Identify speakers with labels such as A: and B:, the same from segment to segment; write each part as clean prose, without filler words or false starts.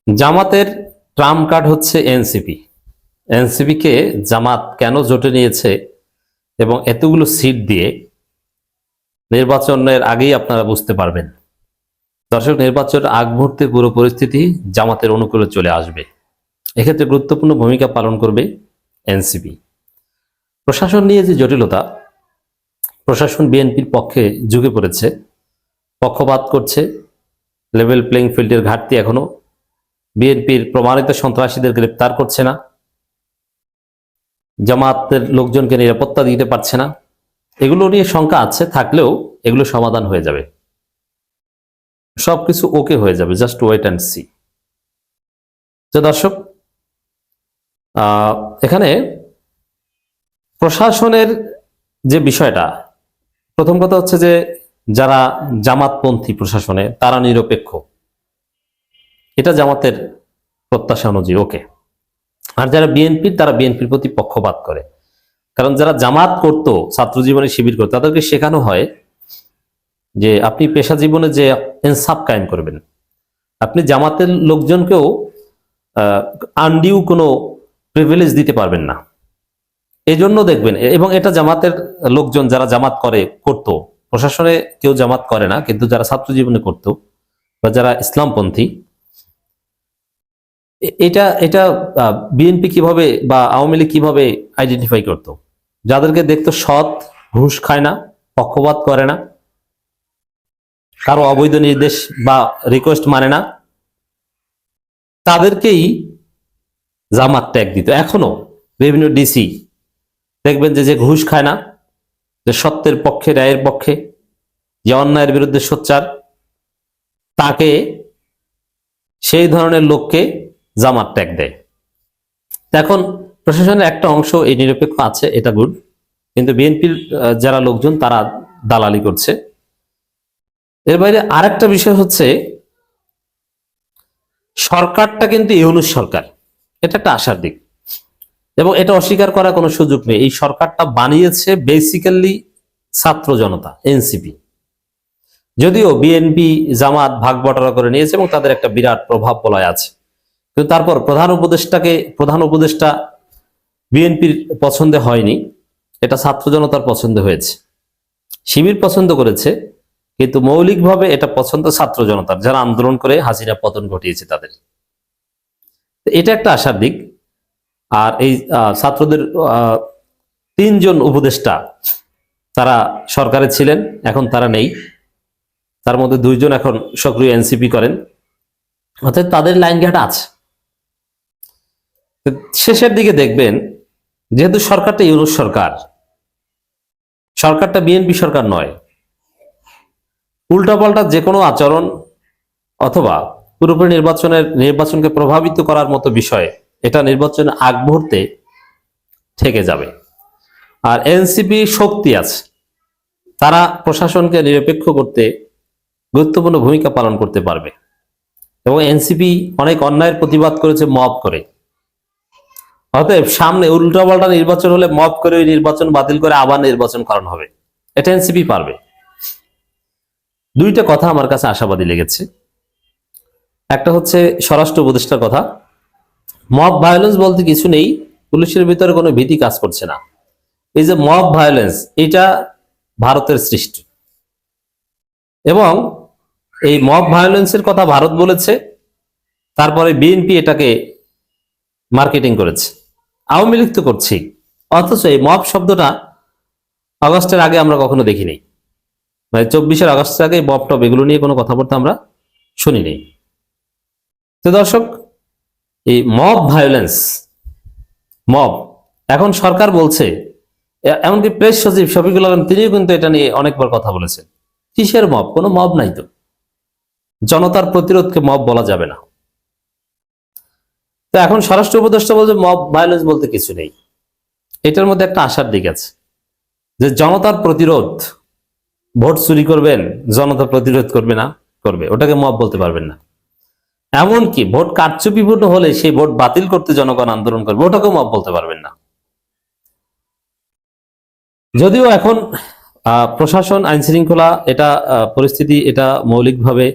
A: জামাতের Trump card হচ্ছে NCP. এনসিপিকে জামাত কেন জোটে নিয়েছে এবং এতগুলো সিট দিয়ে নির্বাচনের আগেই আপনারা বুঝতে পারবেন। দর্শক, নির্বাচনের আগ মুহূর্তে পুরো পরিস্থিতি জামাতের অনুকূলে চলে আসবে। এক্ষেত্রে গুরুত্বপূর্ণ ভূমিকা পালন করবে এনসিপি। প্রশাসন নিয়ে যে জটিলতা, প্রশাসন বিএনপির পক্ষে ঝুঁকে পড়েছে, পক্ষপাত করছে, লেভেল প্লেইং ফিল্ডের ঘাটতি এখনো, বিএনপির প্রমাণিত সন্ত্রাসীদের গ্রেপ্তার করছে না, জামাতের লোকজনকে নিরাপত্তা দিতে পারছে না। এগুলো নিয়ে শঙ্কা আছে, থাকলেও এগুলো সমাধান হয়ে যাবে, সবকিছু ওকে হয়ে যাবে, জাস্ট ওয়েট অ্যান্ড সি। তো দর্শক, এখানে প্রশাসনের যে বিষয়টা, প্রথম কথা হচ্ছে যে যারা জামাতপন্থী প্রশাসনে তারা নিরপেক্ষ, এটা জামাতের প্রত্যাশা অনুযায়ী ওকে। আর যারা বিএনপির, তারা বিএনপির প্রতি পক্ষপাত করে। কারণ যারা জামাত করতো, ছাত্র জীবনে শিবির করতো, তাদেরকে শেখানো হয় যে আপনি পেশা জীবনে যে ইনসাফ কায়েম করবেন, আপনি জামাতের লোকজনকেও আনডিউ কোনো প্রিভিলেজ দিতে পারবেন না। এই জন্য দেখবেন, এবং এটা জামাতের লোকজন যারা জামাত করতো, প্রশাসনে কেউ জামাত করে না, কিন্তু যারা ছাত্র জীবনে করতো বা যারা ইসলামপন্থী, এটা এটা বিএনপি কিভাবে বা আওয়ামী লীগ কিভাবে আইডেন্টিফাই করতো? যাদেরকে দেখতো সৎ, ঘুষ খায় না, পক্ষপাত করে না, কারো অবৈধ নির্দেশ বা রিকোয়েস্ট মানে না, তাদেরকেই জামাত ট্যাগ দিত। এখনো বিভিন্ন ডিসি দেখবেন যে ঘুষ খায় না, যে সত্যের পক্ষে, ন্যায়ের পক্ষে, যে অন্যায়ের বিরুদ্ধে সোচ্চার, তাকে, সেই ধরনের লোককে জামাত ট্যাগ দেয়। এখন প্রশাসনের একটা অংশ এই নিরপেক্ষ আছে, এটা গুড, কিন্তু বিএনপির যারা লোকজন তারা দালালি করছে। এর বাইরে আরেকটা বিষয় হচ্ছে, সরকারটা কিন্তু ইউনূস সরকার, এটা একটা আশার দিক, এবং এটা অস্বীকার করার কোনো সুযোগ নেই। এই সরকারটা বানিয়েছে বেসিক্যালি ছাত্র জনতা, এনসিপি। যদিও বিএনপি জামাত ভাগ বটারা করে নিয়েছে এবং তাদের একটা বিরাট প্রভাব বলয় আছে, কিন্তু তারপর প্রধান উপদেষ্টা বিএনপির পছন্দে হয়নি, এটা ছাত্র জনতার পছন্দ হয়েছে। শিবির পছন্দ করেছে, কিন্তু মৌলিকভাবে এটা পছন্দ ছাত্র জনতার, যারা আন্দোলন করে হাসিনা পতন ঘটিয়েছে তাদের। এটা একটা আশার দিক। আর এই ছাত্রদের 3 জন উপদেষ্টা, তারা সরকারে ছিলেন, এখন তারা নেই। তার মধ্যে 2 জন এখন সক্রিয় এনসিপি করেন, অর্থাৎ তাদের লাইন ঘাট আছে। শেষের দিকে দেখবেন, যেহেতু সরকারটা ইউনূস সরকার, সরকারটা বিএনপি সরকার নয়, উল্টাপাল্টা যে কোনো আচরণ অথবা পুরোপুরি নির্বাচনকে প্রভাবিত করার মতো বিষয়, এটা নির্বাচনের আগ মুহূর্তে থেকে যাবে। আর এনসিপি শক্তি আছে, তারা প্রশাসনকে নিরপেক্ষ করতে গুরুত্বপূর্ণ ভূমিকা পালন করতে পারবে। এবং এনসিপি অনেক অন্যায়ের প্রতিবাদ করেছে মব করে। অতএব সামনে উল্টাপাল্টা নির্বাচন হলে মব করে ওই নির্বাচন বাতিল করে আবার নির্বাচন করানো হবে, এটা এনসিপি পারবে। 2টা কথা আমার কাছে আশাবাদী লেগেছে। একটা হচ্ছে স্বরাষ্ট্র উপদেষ্টার কথা, মব ভায়োলেন্স বলতে কিছু নেই, পুলিশের ভিতরে কোনো ভীতি কাজ করছে না। এই যে মব ভায়োলেন্স, এটা ভারতের সৃষ্টি, এবং এই মব ভায়োলেন্সের কথা ভারত বলেছে, তারপরে বিএনপি এটাকে মার্কেটিং করেছে, আওয়ামী লীগ তো করছি। অথচ এই মব শব্দটা আগস্টের আগে আমরা কখনো দেখিনি, মানে 24শে আগস্টের আগে মব টব এগুলো নিয়ে কোনো কথাবার্তা আমরা শুনিনি। তো দর্শক, এই মব ভায়োলেন্স, মব, এখন সরকার বলছে, এমনকি প্রেস সচিব শফিকুল আলম তিনিও কিন্তু এটা নিয়ে অনেকবার কথা বলেছেন, কিসের মব? কোনো মব নাই তো, জনতার প্রতিরোধকে মব বলা যাবে না। তো এখন স্বরাষ্ট্র উপদেষ্টা বলছে মব ভায়োলেন্স বলতে কিছু নেই। এটার মধ্যে একটা আশার দিক আছে, যে জনতার প্রতিরোধ, ভোট চুরি করবেন, জনতা প্রতিরোধ করবে না, করবে, ওটাকে মব বলতে পারবেন না। এমনকি ভোট কারচুপিপূর্ণ হলে সেই ভোট বাতিল করতে জনগণ আন্দোলন করবে, ওটাকেও মব বলতে পারবেন না। যদিও এখন প্রশাসন, আইন শৃঙ্খলা, এটা পরিস্থিতি, এটা মৌলিকভাবে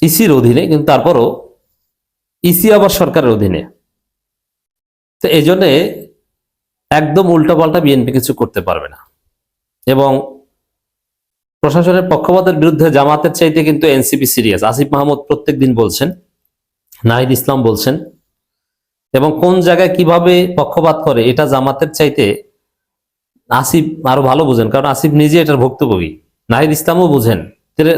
A: ইসির অধীনে, কিন্তু তারপরও ইসি আবার সরকারের অধীনে। তো এই জন্যে একদম উল্টাপাল্টা বিএনপি কিছু করতে পারবে না। এবং প্রশাসনের পক্ষপাতের বিরুদ্ধে জামাতের চাইতে কিন্তু এনসিপি সিরিয়াস। আসিফ মাহমুদ প্রত্যেকদিন বলছেন, নাহিদ ইসলাম বলছেন, এবং কোন জায়গায় কিভাবে পক্ষপাত করে এটা জামাতের চাইতে আসিফ আরো ভালো বুঝেন, কারণ আসিফ নিজে এটার ভুক্তভোগী। নাহিদ ইসলামও বুঝেন,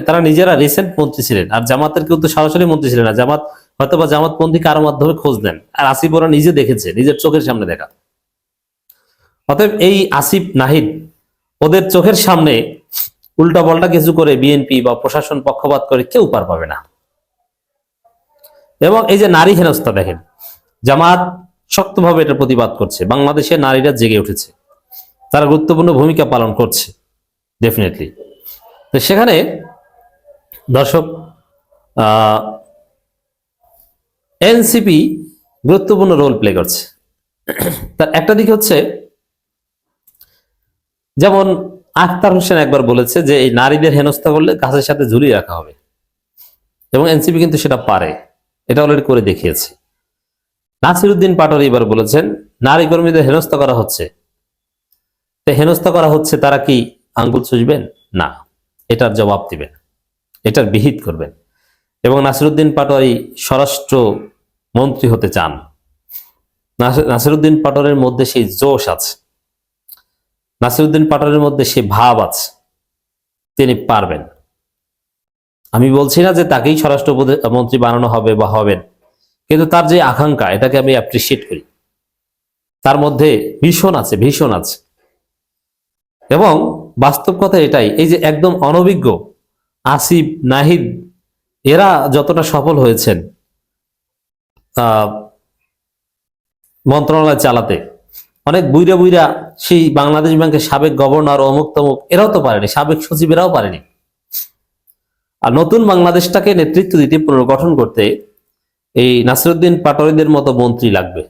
A: তারা নিজেরা রিসেন্ট মন্ত্রী ছিলেন, আর জামাতের কেউ তো সরাসরি মন্ত্রী ছিলেন না। জামাত হয়তো বা জামাতপন্থী কারো মাধ্যমে খোঁজ নেন, আর আসিফ ওরা নিজে দেখেছে, নিজের চোখের সামনে দেখা। অতএব এই আসিফ নাহিদ ওদের চোখের সামনে উল্টাপাল্টা কিছু করে বিএনপি বা প্রশাসন পক্ষপাত করে কেউ পার পাবে না। এবং এই যে নারী হেনস্থা দেখেন, জামাত শক্তভাবে এটা প্রতিবাদ করছে। বাংলাদেশে নারীরা জেগে উঠেছে, তারা গুরুত্বপূর্ণ ভূমিকা পালন করছে ডেফিনেটলি। তো সেখানে দর্শক, এনসিপি গুরুত্বপূর্ণ রোল প্লে করছে। তার একটা দিক হচ্ছে, যেমন আখতার হোসেন একবার বলেছে যে এই নারীদের হেনস্থা করলে গাছের সাথে ঝুলিয়ে রাখা হবে, এবং এনসিপি কিন্তু সেটা পারে, এটা অলরেডি করে দেখিয়েছে। নাসিরউদ্দিন পাটোয়ারি এবার বলেছেন নারী কর্মীদের হেনস্থা করা হচ্ছে। হেনস্থা করা হচ্ছে, তারা কি আঙ্গুল চুষবেন? না, এটার জবাব দিবেন, এটার বিহিত করবেন। এবং নাসিরউদ্দিন পাটোয়ারি স্বরাষ্ট্র মন্ত্রী হতে চান। নাসিরউদ্দিন পাটোয়ারির মধ্যে সেই জোশ আছে, নাসিরউদ্দিন পাটোয়ারির মধ্যে সেই ভাব আছে, তিনি পারবেন। আমি বলছি না যে তাকেই স্বরাষ্ট্র মন্ত্রী বানানো হবে বা হবেন, কিন্তু তার যে আকাঙ্ক্ষা, এটাকে আমি অ্যাপ্রিসিয়েট করি। তার মধ্যে ভীষণ আছে, ভীষণ আছে। এবং বাস্তব কথা এটাই, এই যে একদম অনভিজ্ঞ আসিফ নাহিদ, এরা যতটা সফল হয়েছেন মন্ত্রণালয় চালাতে, অনেক বুইরা বুইরা সেই বাংলাদেশ ব্যাংকের সাবেক গভর্নর অমুক তমুক এরাও তো পারেনি, সাবেক সচিব এরাও পারেনি। আর নতুন বাংলাদেশটাকে নেতৃত্ব দিতে, পুনর্গঠন করতে এই নাসিরউদ্দিন পাটোয়ারিদের মতো মন্ত্রী লাগবে।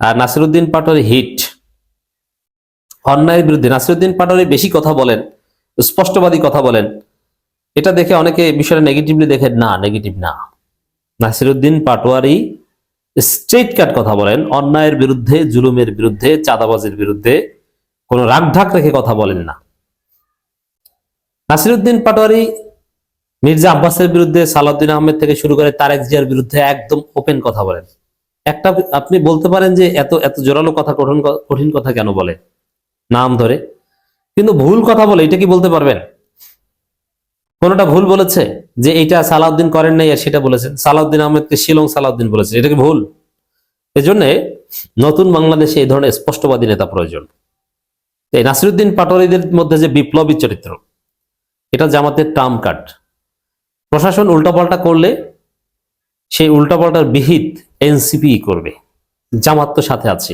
A: আর নাসিরউদ্দিন পাটোয়ারি হিট, অন্যায়ের বিরুদ্ধে নাসিরউদ্দিন পাটোয়ারি বেশি কথা বলেন, স্পষ্টবাদী কথা বলেন। এটা দেখে অনেকে বিষয়টা নেগেটিভলি দেখে, না নেগেটিভ না। নাসিরউদ্দিন পাটোয়ারি স্ট্রেট কাট কথা বলেন, অন্যায়ের বিরুদ্ধে, জুলুমের বিরুদ্ধে, চাঁদাবাজির বিরুদ্ধে কোনো রাগঢাক রেখে কথা বলেন না। নাসিরউদ্দিন পাটোয়ারি মির্জা আব্বাসের বিরুদ্ধে, সালাউদ্দিন আহমেদ থেকে শুরু করে তারেক জিয়ার বিরুদ্ধে একদম ওপেন কথা বলেন। একটা আপনি বলতে পারেন যে এত এত জোরালো কথা, কঠিন কথা কেন বলে নাম ধরে, কিন্তু ভুল কথা বলে, এটা কি বলতে পারবেন? কোনটা ভুল বলেছে যে এইটা সালাউদ্দিন করেন নাই আর সেটা বলেছেন? সালাউদ্দিন আহমেদকে শিলং সালাউদ্দিন বলেছে, এটা কি ভুল? এজন্য নতুন বাংলাদেশে এই ধরনের স্পষ্টবাদী নেতা প্রয়োজন। এই নাসিরউদ্দিন পাটোয়ারিদের মধ্যে যে বিপ্লবী চরিত্র, এটা জামাতের ট্রাম্প কার্ড। প্রশাসন উল্টাপাল্টা করলে সেই উল্টাপাল্টার বিহিত এনসিপি করবে, জামাত তো সাথে আছে।